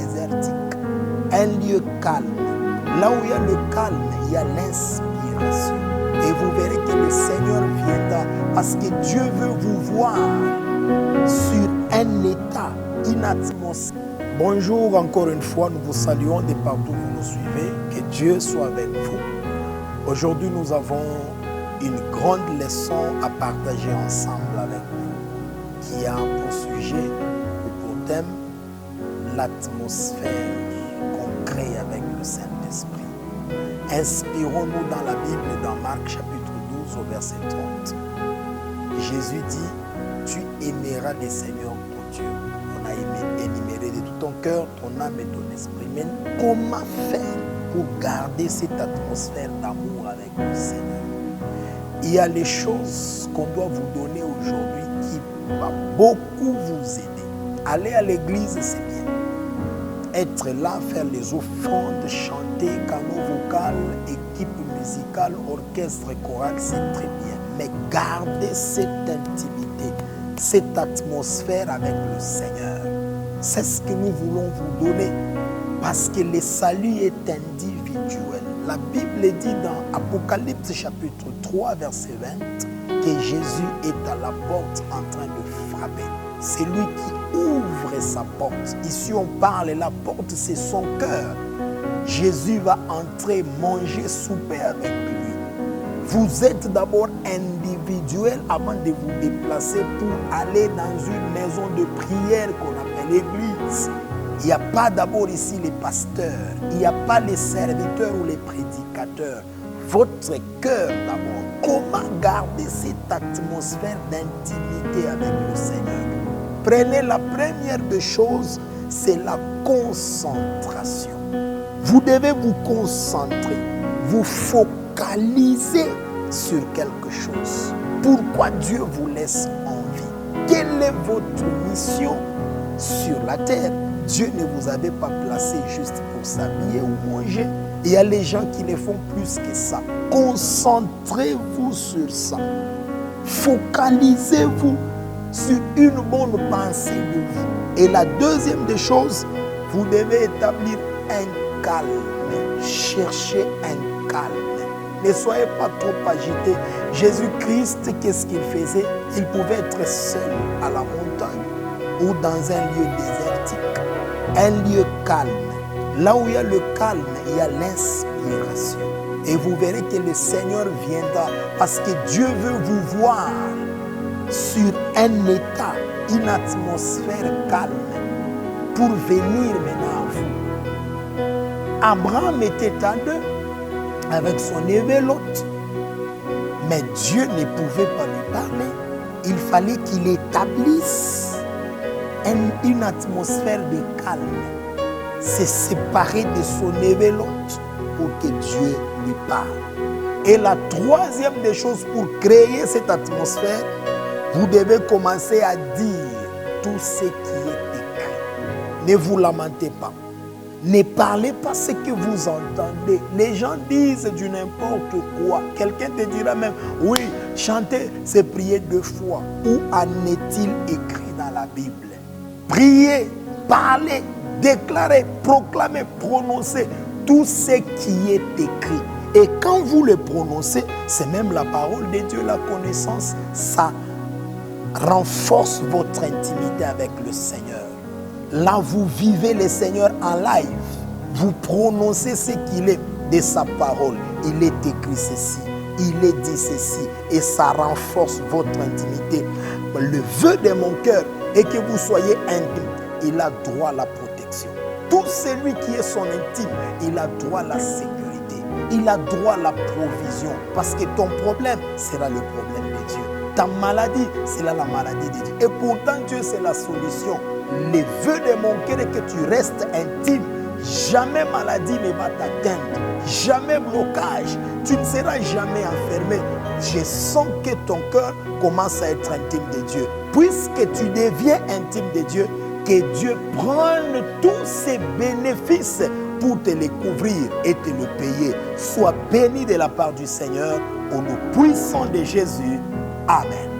désertique, un lieu calme. Là où il y a le calme, il y a l'inspiration. Et vous verrez que le Seigneur viendra parce que Dieu veut vous voir sur un état, une atmosphère. Bonjour encore une fois, nous vous saluons de partout où vous nous suivez. Que Dieu soit avec vous. Aujourd'hui, nous avons une grande leçon à partager ensemble avec vous qui a pour sujet ou pour thème l'atmosphère qu'on crée avec le Saint-Esprit. Inspirons-nous dans la Bible, dans Marc chapitre 12 au verset 30. Jésus dit, tu aimeras le Seigneur ton Dieu. On a énuméré de tout ton cœur, ton âme et ton esprit. Mais comment faire pour garder cette atmosphère d'amour avec le Seigneur? Il y a les choses qu'on doit vous donner aujourd'hui qui vont beaucoup vous aider. Aller à l'église, c'est bien. Être là, faire les offrandes, chanter, canot vocal, équipe musicale, orchestre choral, c'est très bien. Mais garder cette intimité, cette atmosphère avec le Seigneur, c'est ce que nous voulons vous donner. Parce que le salut est individuel. La Bible dit dans Apocalypse chapitre 3 verset 20 que Jésus est à la porte en train de frapper. C'est lui qui ouvre sa porte. Ici on parle, la porte c'est son cœur. Jésus va entrer, manger, souper avec lui. Vous êtes d'abord individuel avant de vous déplacer pour aller dans une maison de prière qu'on appelle l'église. Il n'y a pas d'abord ici les pasteurs, il n'y a pas les serviteurs ou les prédicateurs. Votre cœur d'abord. Comment garder cette atmosphère d'intimité avec le Seigneur? Prenez la première des choses, c'est la concentration. Vous devez vous concentrer, vous focaliser sur quelque chose. Pourquoi Dieu vous laisse en vie? Quelle est votre mission sur la terre? Dieu ne vous avait pas placé juste pour s'habiller ou manger. Il y a les gens qui le font plus que ça. Concentrez-vous sur ça. Focalisez-vous sur une bonne pensée de vous. Et la deuxième des choses, vous devez établir un calme. Cherchez un calme. Ne soyez pas trop agité. Jésus-Christ, qu'est-ce qu'il faisait? Il pouvait être seul à la montagne ou dans un lieu désertique. Un lieu calme. Là où il y a le calme, il y a l'inspiration. Et vous verrez que le Seigneur viendra parce que Dieu veut vous voir sur un état, une atmosphère calme pour venir maintenant à vous. Abraham était à deux avec son évelote, mais Dieu ne pouvait pas lui parler. Il fallait qu'il établisse une atmosphère de calme, se séparer de son évelote pour que Dieu lui parle. Et la troisième des choses pour créer cette atmosphère, vous devez commencer à dire tout ce qui est écrit. Ne vous lamentez pas. Ne parlez pas ce que vous entendez. Les gens disent du n'importe quoi. Quelqu'un te dira même, oui, chanter, c'est prier 2 fois. Où en est-il écrit dans la Bible? Priez, parlez, déclarez, proclamez, prononcez tout ce qui est écrit. Et quand vous le prononcez, c'est même la parole de Dieu, la connaissance, ça renforce votre intimité avec le Seigneur. Là, vous vivez le Seigneur en live. Vous prononcez ce qu'il est de sa parole. Il est écrit ceci, il est dit ceci, et ça renforce votre intimité. Le vœu de mon cœur est que vous soyez intime. Il a droit à la protection. Tout celui qui est son intime, il a droit à la sécurité. Il a droit à la provision. Parce que ton problème sera le problème de Dieu. Ta maladie sera la maladie de Dieu. Et pourtant, Dieu, c'est la solution. Le vœu de mon cœur est que tu restes intime. Jamais maladie ne va t'atteindre. Jamais blocage. Tu ne seras jamais enfermé. Je sens que ton cœur commence à être intime de Dieu. Puisque tu deviens intime de Dieu, que Dieu prenne tous ses bénéfices pour te les couvrir et te le payer. Sois béni de la part du Seigneur au nom puissant de Jésus. Amen.